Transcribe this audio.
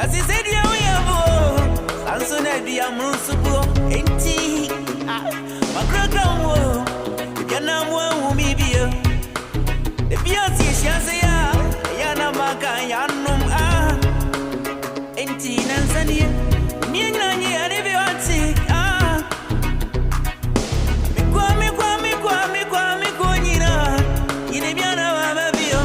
Kasi said ya we abo. Sanso na dia musupo. Enti. Makrokram wo. Yana mwa umibio. The biasi shanse ya. Yana maka yanum Enti nansani. Mienanye